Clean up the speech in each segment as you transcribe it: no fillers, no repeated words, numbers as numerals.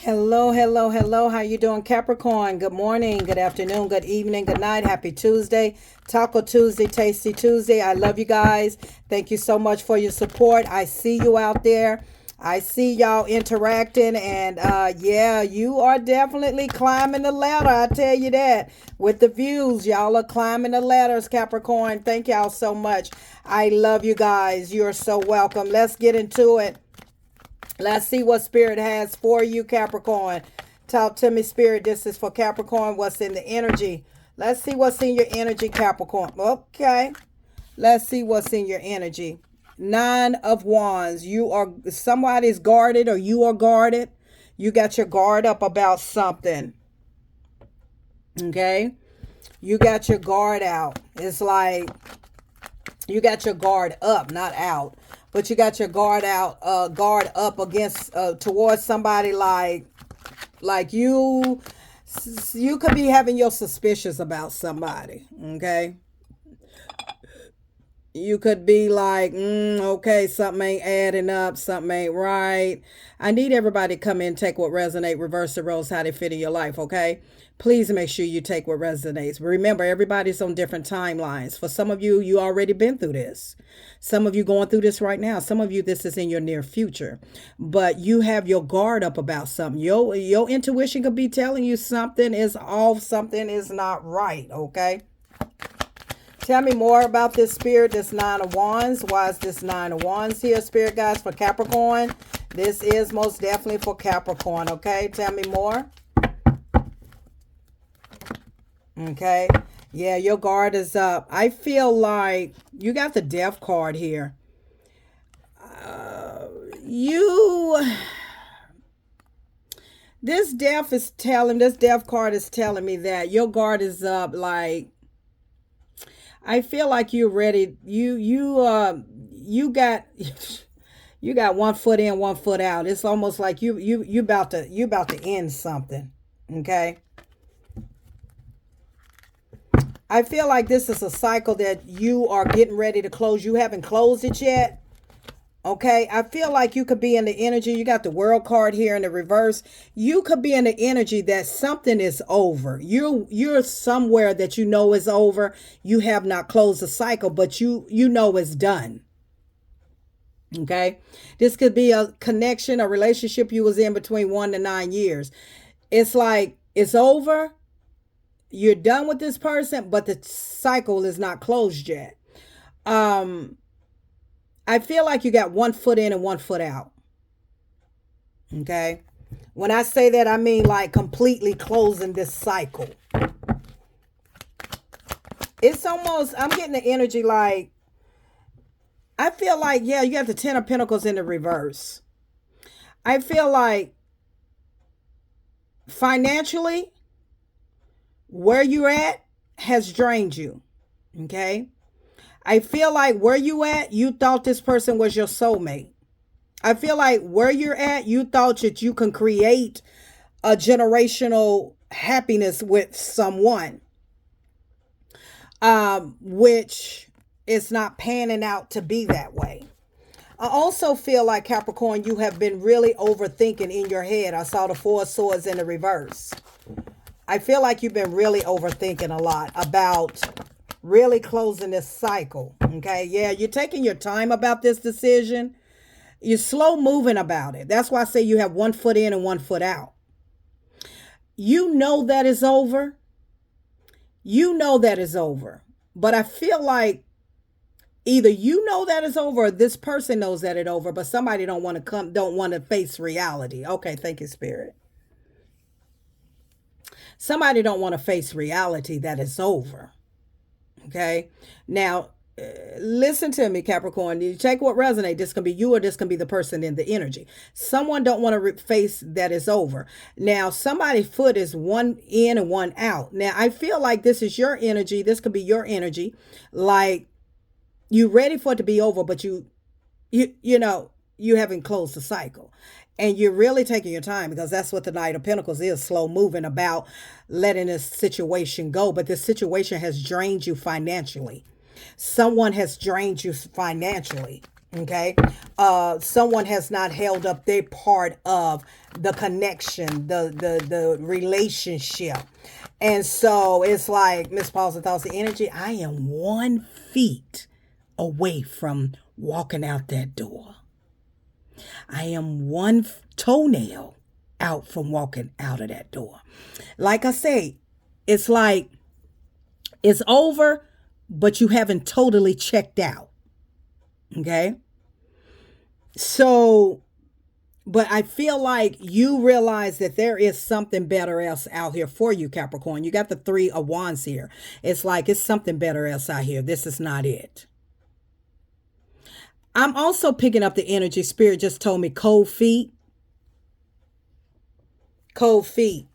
Hello, hello, hello. How you doing, Capricorn? Good morning, good afternoon, good evening, good night. Happy Tuesday. Taco Tuesday, Tasty Tuesday. I love you guys. Thank you so much for your support. I see you out there. I see y'all interacting, and yeah, you are definitely climbing the ladder. I tell you that. With the views, y'all are climbing the ladders, Capricorn. Thank y'all so much. I love you guys. You're so welcome. Let's get into it. Let's see what Spirit has for you, Capricorn. Talk to me, Spirit. This is for Capricorn. What's in the energy? Let's see what's in your energy, Capricorn. Okay. Let's see what's in your energy. Nine of Wands. You are somebody's guarded or you are guarded. You got your guard up about something. Okay. You got your guard out. It's like you got your guard up, not out, but you got your guard out, guard up against, towards somebody like you could be having your suspicions about somebody. Okay. You could be like, okay, something ain't adding up, something ain't right. I need everybody to come in, take what resonate, reverse the roles, how they fit in your life, okay? Please make sure you take what resonates. Remember, everybody's on different timelines. For some of you, you already been through this. Some of you going through this right now. Some of you, this is in your near future. But you have your guard up about something. Your intuition could be telling you something is off, something is not right, okay? Tell me more about this Spirit, this Nine of Wands. Why is this Nine of Wands here, Spirit guys, for Capricorn? This is most definitely for Capricorn, okay? Tell me more. Okay. Yeah, your guard is up. I feel like you got the Death card here. You... This Death card is telling me that your guard is up. Like, I feel like you're ready. You got you got one foot in, one foot out. It's almost like you about to end something. Okay. I feel like this is a cycle that you are getting ready to close. You haven't closed it yet. Okay, I feel like you could be in the energy. You got the World card here in the reverse. You could be in the energy that something is over. You're somewhere that you know is over. You have not closed the cycle, but you know it's done. Okay, this could be a connection, a relationship you was in between 1 to 9 years. It's like it's over. You're done with this person, but the cycle is not closed yet. Um, I feel like you got one foot in and one foot out. Okay. When I say that, I mean like completely closing this cycle. It's almost, I'm getting the energy like, I feel like, yeah, you got the Ten of Pentacles in the reverse. I feel like financially, where you're at has drained you. Okay. I feel like where you at, you thought this person was your soulmate. I feel like where you're at, you thought that you can create a generational happiness with someone, which is not panning out to be that way. I also feel like, Capricorn, you have been really overthinking in your head. I saw the Four of Swords in the reverse. I feel like you've been really overthinking a lot about really closing this cycle. Okay. Yeah. You're taking your time about this decision. You're slow moving about it. That's why I say you have one foot in and one foot out. You know that is over. You know that is over. But I feel like either you know that is over or this person knows that it's over, but somebody don't want to face reality. Okay. Thank you, Spirit. Somebody don't want to face reality that it's over. Okay. Now, listen to me, Capricorn. You take what resonates. This can be you or this can be the person in the energy. Someone don't want to face that it's over. Now, somebody's foot is one in and one out. Now, I feel like this is your energy. This could be your energy. Like you ready for it to be over, but you know, you haven't closed the cycle. And you're really taking your time because that's what the Knight of Pentacles is, slow moving about letting this situation go. But this situation has drained you financially. Someone has drained you financially. Okay. Someone has not held up their part of the connection, the relationship. And so it's like, Miss Paulson thoughts the energy, I am 1 feet away from walking out that door. I am one toenail out from walking out of that door. Like I say, it's like it's over, but you haven't totally checked out. Okay. So, but I feel like you realize that there is something better else out here for you, Capricorn. You got the 3 of Wands here. It's like it's something better else out here. This is not it. I'm also picking up the energy. Spirit just told me cold feet. Cold feet.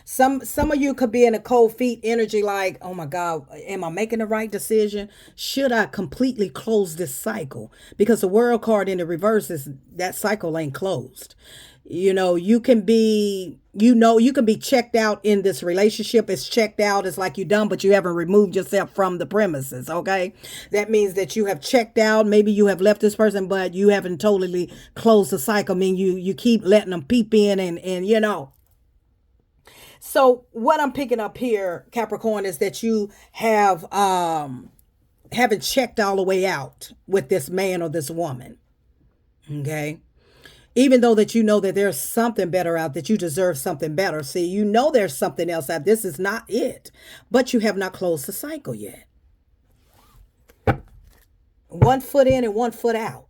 Some of you could be in a cold feet energy like, oh my God, am I making the right decision? Should I completely close this cycle? Because the world card in the reverse is that cycle ain't closed. You can be, you can be checked out in this relationship. It's checked out. It's like you're done, but you haven't removed yourself from the premises. Okay. That means that you have checked out. Maybe you have left this person, but you haven't totally closed the cycle. I mean, you keep letting them peep in and. So what I'm picking up here, Capricorn, is that you have haven't checked all the way out with this man or this woman. Okay. Even though that you know that there's something better out, that you deserve something better. See, there's something else out. This is not it. But you have not closed the cycle yet. 1 foot in and 1 foot out.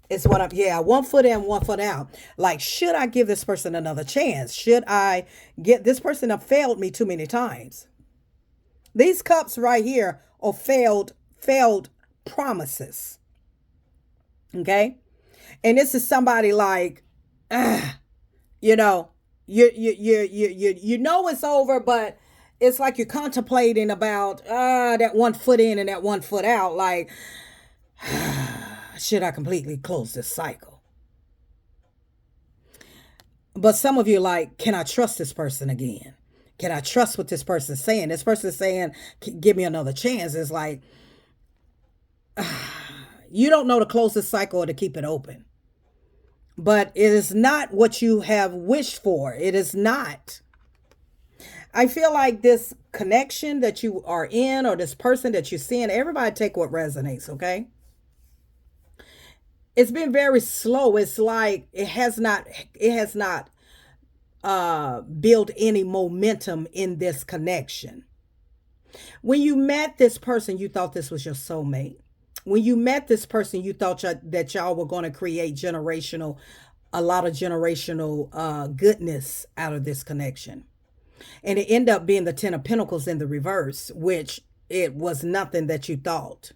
It's what I'm, yeah, 1 foot in, 1 foot out. Like, should I give this person another chance? Should I get this person have failed me too many times? These cups right here are failed promises. Okay. And this is somebody like, you know, you know it's over, but it's like you're contemplating about that 1 foot in and that 1 foot out. Like, should I completely close this cycle? But some of you are like, can I trust this person again? Can I trust what this person's saying? This person's saying, give me another chance. It's like, you don't know to close this cycle or to keep it open. But it is not what you have wished for. It is not. I feel like this connection that you are in or this person that you're seeing, everybody take what resonates, okay? It's been very slow. It's like it has not built any momentum in this connection. When you met this person, you thought this was your soulmate. When you met this person, you thought that y'all were going to create a lot of generational goodness out of this connection. And it ended up being the 10 of Pentacles in the reverse, which it was nothing that you thought.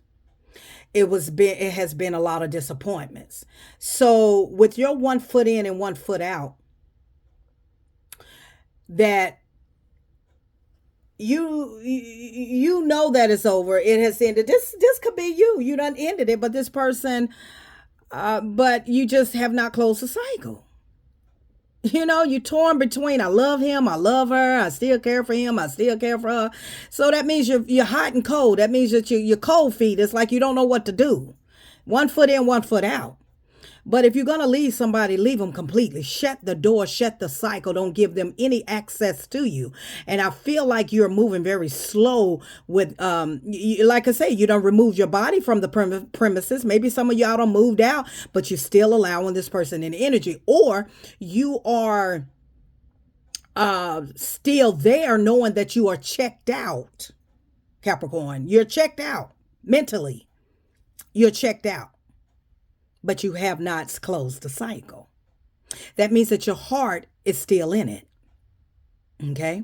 It has been a lot of disappointments. So with your 1 foot in and 1 foot out, that you know that it's over. It has ended. This could be you. You done ended it, but this person, but you just have not closed the cycle. You're torn between I love him, I love her, I still care for him, I still care for her. So that means you're hot and cold. That means that you're cold feet. It's like you don't know what to do. 1 foot in, 1 foot out. But if you're going to leave somebody, leave them completely. Shut the door, shut the cycle. Don't give them any access to you. And I feel like you're moving very slow with, like I say, you don't remove your body from the premises. Maybe some of y'all don't moved out, but you're still allowing this person in energy. Or you are still there knowing that you are checked out, Capricorn. You're checked out mentally. You're checked out. But you have not closed the cycle. That means that your heart is still in it. Okay.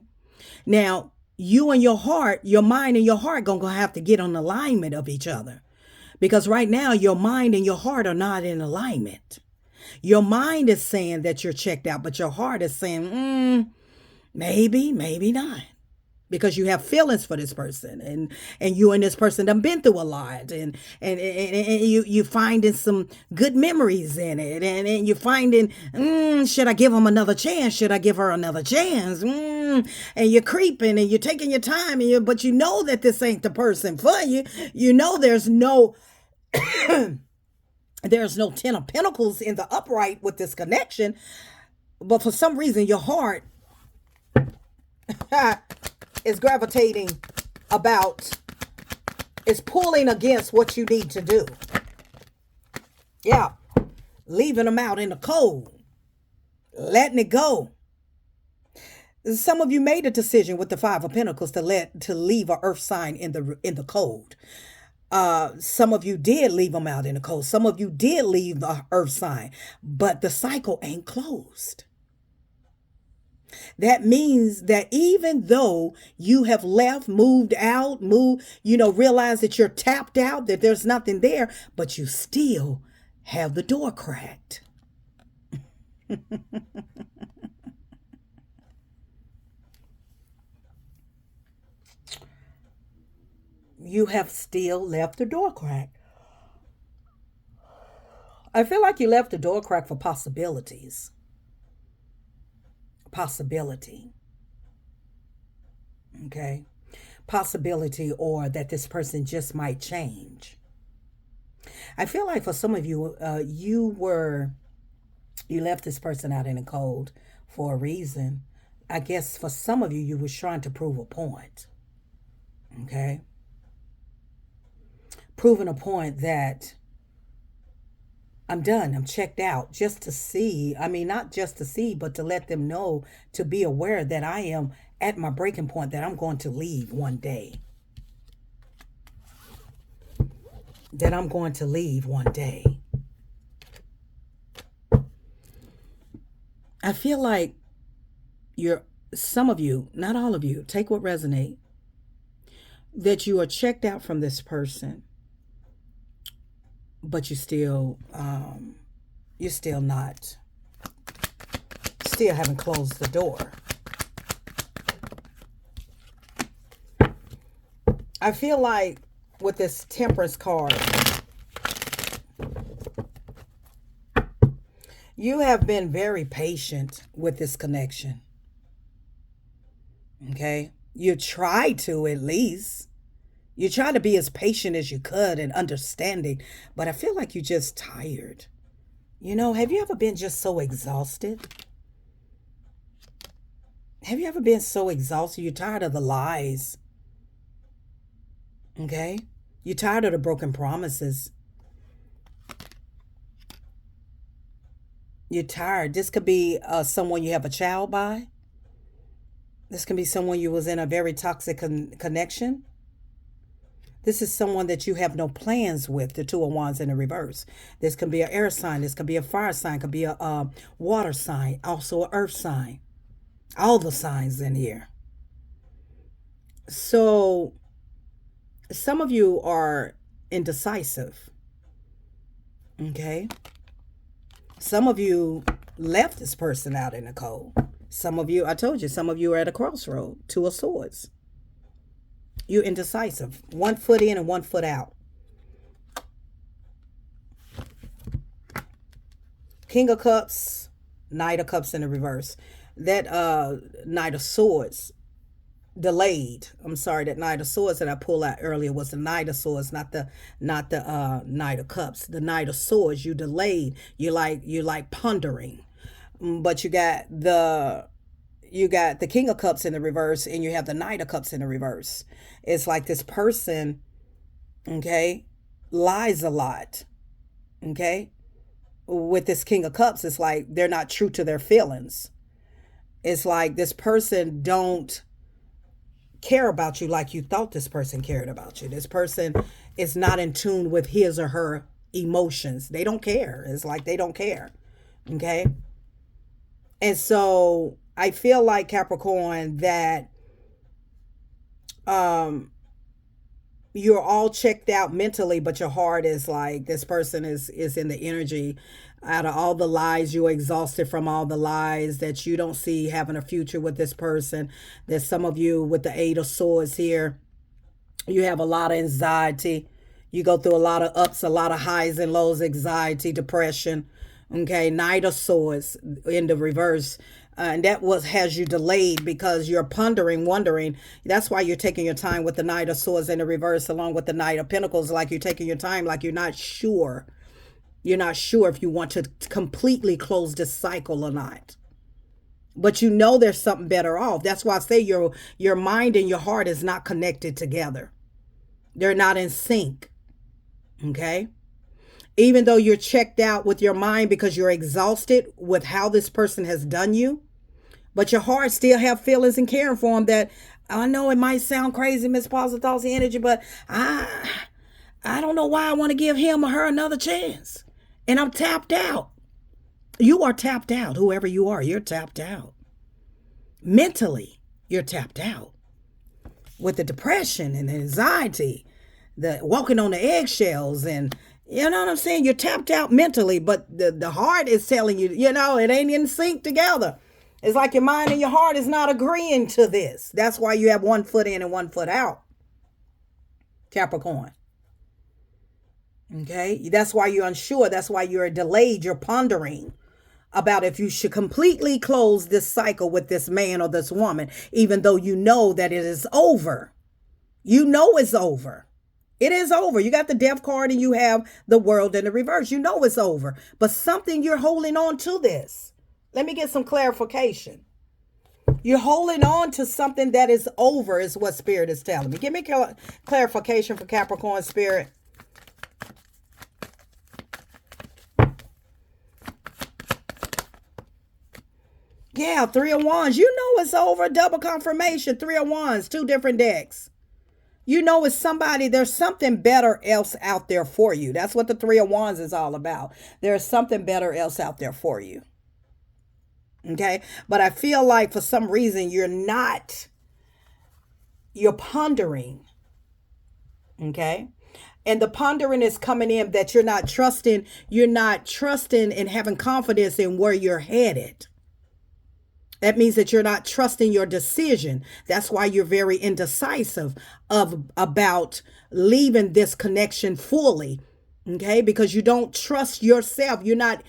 Now, you and your heart, your mind and your heart going to have to get on alignment of each other. Because right now, your mind and your heart are not in alignment. Your mind is saying that you're checked out, but your heart is saying, maybe, maybe not. because you have feelings for this person, and you and this person done been through a lot, and you finding some good memories in it, and you finding, should I give him another chance, should I give her another chance, and you're creeping and you're taking your time, but you know that this ain't the person for you. You know there's no 10 of Pentacles in the upright with this connection, but for some reason your heart is gravitating about, is pulling against what you need to do. Yeah. Leaving them out in the cold. Letting it go. Some of you made a decision with the 5 of Pentacles to leave a earth sign in the cold. Some of you did leave them out in the cold. Some of you did leave the earth sign, but the cycle ain't closed. That means that even though you have left, moved out, realize that you're tapped out, that there's nothing there, but you still have the door cracked. You have still left the door cracked. I feel like you left the door cracked for possibilities. Possibility. Okay. Possibility, or that this person just might change. I feel like for some of you, you left this person out in the cold for a reason. I guess for some of you, you was trying to prove a point. Okay. Proving a point that I'm done, I'm checked out, just to see, not just to see, but to let them know, to be aware that I am at my breaking point, that I'm going to leave one day. That I'm going to leave one day. I feel like some of you, not all of you, take what resonate, that you are checked out from this person, but still haven't closed the door. I feel like with this Temperance card, you have been very patient with this connection. Okay? You tried to, at least. You try to be as patient as you could and understanding, but I feel like you're just tired. Have you ever been just so exhausted? Have you ever been so exhausted? You're tired of the lies. Okay? You're tired of the broken promises. You're tired. This could be someone you have a child by. This can be someone you was in a very toxic connection. This is someone that you have no plans with, the 2 of Wands in the reverse. This can be an air sign. This can be a fire sign. Could be a water sign. Also an earth sign. All the signs in here. So some of you are indecisive. Okay? Some of you left this person out in the cold. Some of you, I told you, some of you are at a crossroad. 2 of Swords. You're indecisive. 1 foot in and 1 foot out. King of Cups, Knight of Cups in the reverse. That Knight of Swords delayed. I'm sorry, that Knight of Swords that I pulled out earlier was the Knight of Swords, not the Knight of Cups. The Knight of Swords, you delayed. You like pondering. But you got the King of Cups in the reverse, and you have the Knight of Cups in the reverse. It's like this person, okay, lies a lot. Okay? With this King of Cups, it's like they're not true to their feelings. It's like this person don't care about you like you thought this person cared about you. This person is not in tune with his or her emotions. They don't care. It's like they don't care. Okay? And so I feel like, Capricorn, that you're all checked out mentally, but your heart is like, this person is in the energy. Out of all the lies, you're exhausted from all the lies, that you don't see having a future with this person. There's some of you with the Eight of Swords here. You have a lot of anxiety. You go through a lot of ups, a lot of highs and lows, anxiety, depression. Okay, Knight of Swords in the reverse. And that was has you delayed because you're pondering, wondering. That's why you're taking your time with the Knight of Swords in the reverse, along with the Knight of Pentacles. Like you're taking your time, like you're not sure. You're not sure if you want to completely close this cycle or not. But you know there's something better off. That's why I say your mind and your heart is not connected together. They're not in sync. Okay? Even though you're checked out with your mind because you're exhausted with how this person has done you, but your heart still have feelings and caring for them. That I know it might sound crazy, Miss Positive Thoughts and Energy, but I don't know why I want to give him or her another chance. And I'm tapped out. You are tapped out. Whoever you are, you're tapped out. Mentally, you're tapped out. With the depression and the anxiety, the walking on the eggshells, and you know what I'm saying? You're tapped out mentally, but the heart is telling you, it ain't in sync together. It's like your mind and your heart is not agreeing to this. That's why you have 1 foot in and 1 foot out. Capricorn. Okay? That's why you're unsure. That's why you're delayed. You're pondering about if you should completely close this cycle with this man or this woman, even though you know that it is over. You know it's over. It is over. You got the Death card and you have the World in the reverse. You know it's over. But something, you're holding on to this. Let me get some clarification. You're holding on to something that is over, is what Spirit is telling me. Give me clarification for Capricorn, Spirit. Yeah, 3 of Wands. You know it's over. Double confirmation. 3 of Wands. 2 different decks. You know it's somebody. There's something better else out there for you. That's what the 3 of Wands is all about. There's something better else out there for you. Okay? But I feel like for some reason you're pondering. Okay? And the pondering is coming in that you're not trusting and having confidence in where you're headed. That means that you're not trusting your decision. That's why you're very indecisive about leaving this connection fully. Okay? Because you don't trust yourself. You're not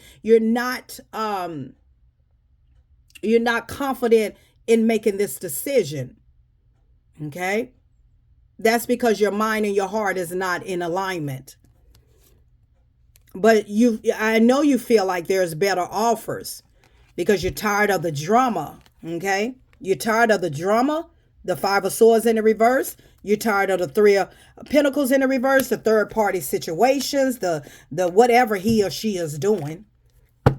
confident in making this decision. Okay? That's because your mind and your heart is not in alignment. But I know you feel like there's better offers because you're tired of the drama. Okay? You're tired of the drama, the 5 of Swords in the reverse. You're tired of the 3 of Pentacles in the reverse, the third party situations, the whatever he or she is doing.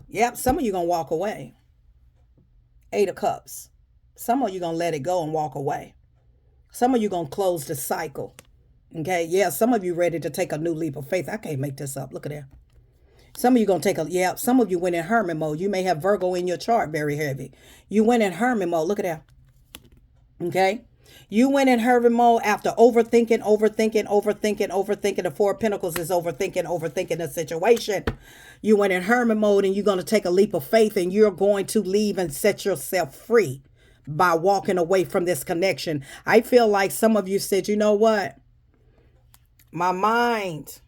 Yep, some of you going to walk away. 8 of Cups. Some of you going to let it go and walk away. Some of you going to close the cycle. Okay? Yeah, some of you ready to take a new leap of faith. I can't make this up. Look at that. Some of you going to some of you went in hermit mode. You may have Virgo in your chart very heavy. You went in hermit mode. Look at that. Okay? You went in hermit mode after overthinking. The 4 of Pentacles is overthinking the situation. You went in hermit mode and you're going to take a leap of faith and you're going to leave and set yourself free by walking away from this connection. I feel like some of you said, you know what? My mind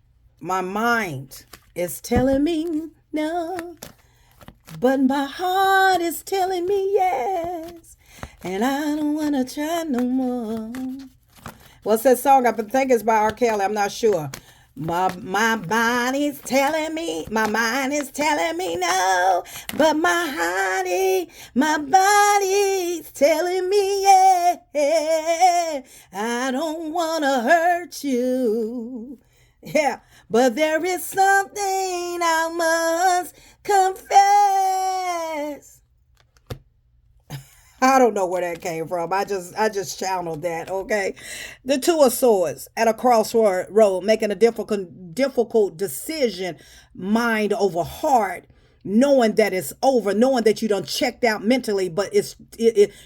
is telling me no, but my heart is telling me yes. And I don't want to try no more. What's that song? I think it's by R. Kelly. I'm not sure. My mind is telling me no, but my body's telling me yeah. I don't want to hurt you. Yeah, but there is something I must confess. I don't know where that came from. I just channeled that, okay? The 2 of Swords at a crossroad road, making a difficult decision, mind over heart, knowing that it's over, knowing that you done checked out mentally, but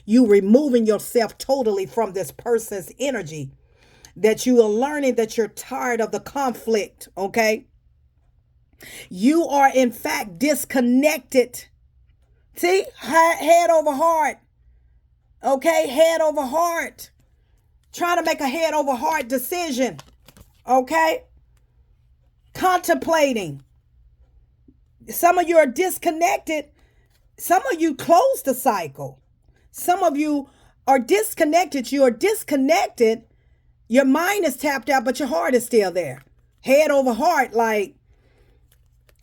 you removing yourself totally from this person's energy. that you are learning that you're tired of the conflict, okay? You are, in fact, disconnected. See, head over heart, okay? Head over heart. Trying to make a head over heart decision, okay? Contemplating. Some of you are disconnected. Some of you closed the cycle. Some of you are disconnected. You are disconnected. Your mind is tapped out, but your heart is still there. Head over heart, like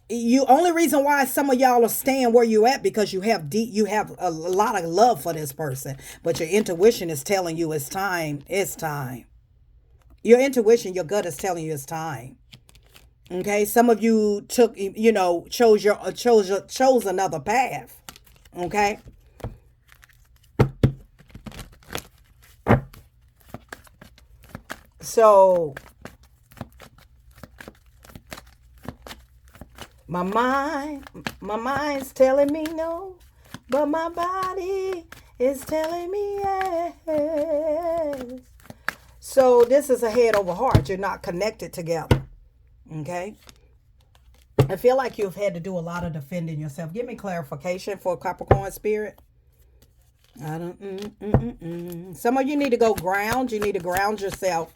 you. Only reason why some of y'all are staying where you at because you have you have a lot of love for this person, but your intuition is telling you it's time. It's time. Your intuition, your gut is telling you it's time. Okay, some of you took, chose another path. Okay. So my mind's telling me no, but my body is telling me yes. So this is a head over heart. You're not connected together. Okay. I feel like you've had to do a lot of defending yourself. Give me clarification for Capricorn spirit. I don't. Some of you need to go ground. You need to ground yourself.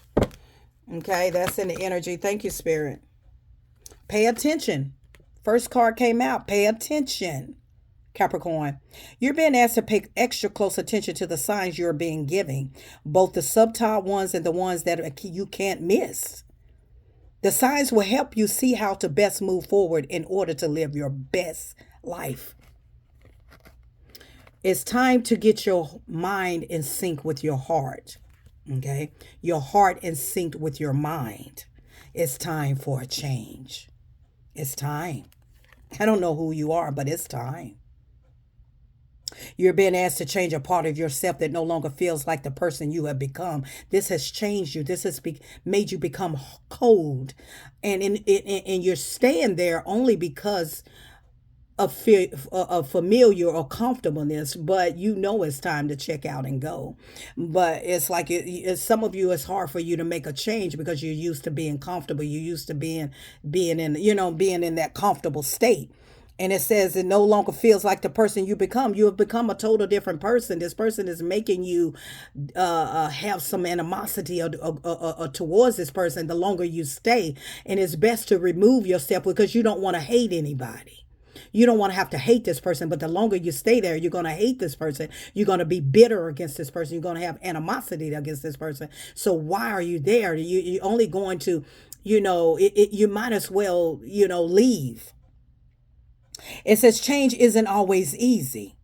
Okay, that's in the energy. Thank you, spirit. Pay attention. First card came out. Pay attention, Capricorn. You're being asked to pay extra close attention to the signs you're being given, both the subtle ones and the ones that you can't miss. The signs will help you see how to best move forward in order to live your best life. It's time to get your mind in sync with your heart. Okay? Your heart in sync with your mind. It's time for a change. It's time. I don't know who you are, but it's time. You're being asked to change a part of yourself that no longer feels like the person you have become. This has changed you. This has made you become cold. And you're staying there only because of fear, of familiar or comfortableness, but you know it's time to check out and go. But it's like some of you, it's hard for you to make a change because you're used to being comfortable. You're used to being being in that comfortable state. And it says it no longer feels like the person you become. You have become a total different person. This person is making you have some animosity towards this person the longer you stay. And it's best to remove yourself because you don't want to hate anybody. You don't want to have to hate this person, but the longer you stay there, you're going to hate this person. You're going to be bitter against this person. You're going to have animosity against this person. So why are you there? You're only going to, you might as well, leave. It says change isn't always easy,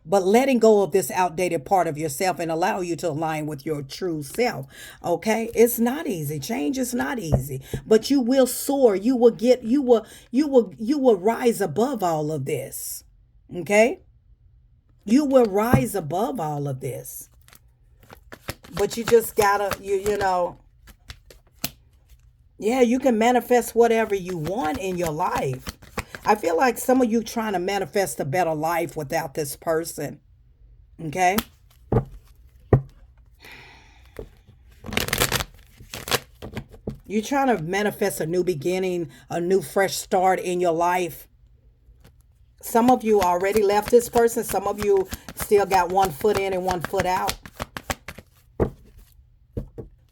but letting go of this outdated part of yourself and allow you to align with your true self. Okay. It's not easy. Change is not easy, but you will soar. You will rise above all of this. Okay. You will rise above all of this, but you just gotta, you can manifest whatever you want in your life. I feel like some of you trying to manifest a better life without this person. Okay? You're trying to manifest a new beginning, a new fresh start in your life. Some of you already left this person. Some of you still got one foot in and one foot out.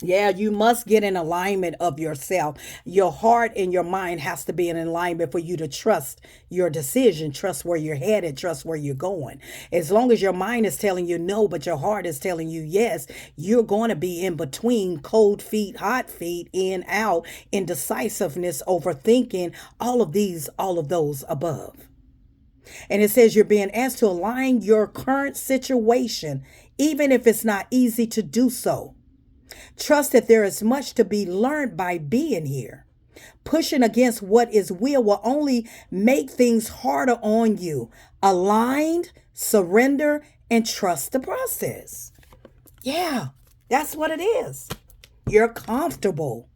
Yeah, you must get in alignment of yourself. Your heart and your mind has to be in alignment for you to trust your decision, trust where you're headed, trust where you're going. As long as your mind is telling you no, but your heart is telling you yes, you're going to be in between, cold feet, hot feet, in, out, indecisiveness, overthinking, all of those above. And it says you're being asked to align your current situation, even if it's not easy to do so. Trust that there is much to be learned by being here. Pushing against what is will only make things harder on you. Aligned, surrender, and trust the process. Yeah, that's what it is. You're comfortable.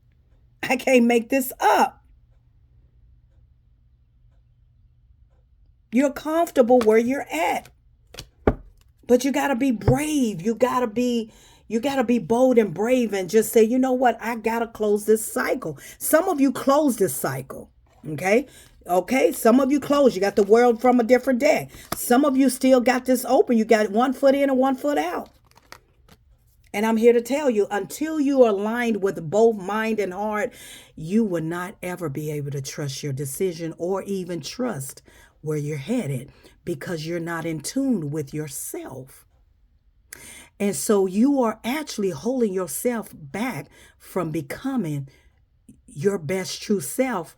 I can't make this up. You're comfortable where you're at. But you got to be brave. You got to be You got to be bold and brave and just say, you know what? I got to close this cycle. Some of you close this cycle. Okay. Okay. Some of you close. You got the world from a different deck. Some of you still got this open. You got 1 foot in and 1 foot out. And I'm here to tell you, until you are aligned with both mind and heart, you will not ever be able to trust your decision or even trust where you're headed because you're not in tune with yourself. And so you are actually holding yourself back from becoming your best true self.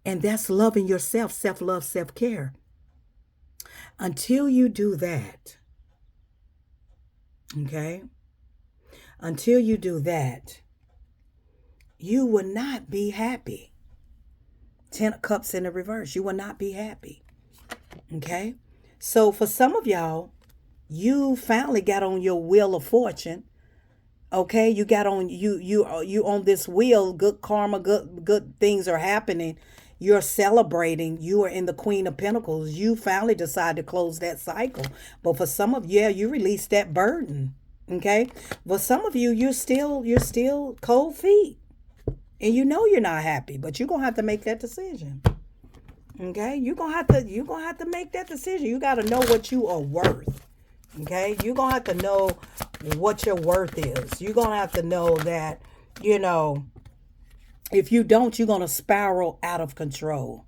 And that's loving yourself, self-love, self-care. Until you do that, okay? Until you do that, you will not be happy. 10 of Cups in the reverse. You will not be happy. Okay? So for some of y'all, you finally got on your wheel of fortune. Okay? You got on you on this wheel, good karma, good things are happening. You're celebrating. You are in the Queen of Pentacles. You finally decide to close that cycle. But for some of you, yeah, you release that burden. Okay? But some of you, you're still cold feet. And you know you're not happy, but you're gonna have to make that decision. Okay? You're gonna have to make that decision. You gotta know what you are worth. Okay? You're gonna have to know what your worth is. You're gonna have to know that, if you don't, you're gonna spiral out of control.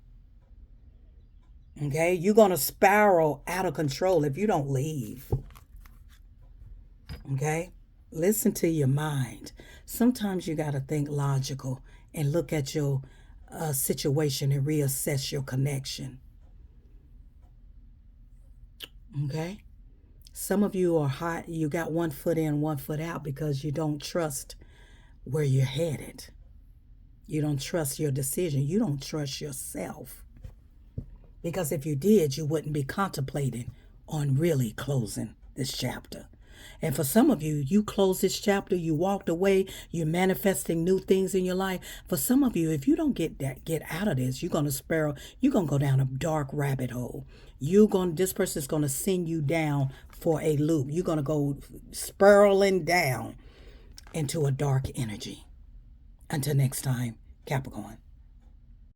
Okay? You're gonna spiral out of control if you don't leave. Okay? Listen to your mind. Sometimes you got to think logical and look at your situation and reassess your connection. Okay? Some of you are hot. You got 1 foot in, 1 foot out because you don't trust where you're headed. You don't trust your decision. You don't trust yourself. Because if you did, you wouldn't be contemplating on really closing this chapter. And for some of you, you closed this chapter, you walked away, you're manifesting new things in your life. For some of you, if you don't get out of this, you're going to spiral, you're going to go down a dark rabbit hole. This person's going to send you down for a loop. You're going to go spiraling down into a dark energy. Until next time, Capricorn.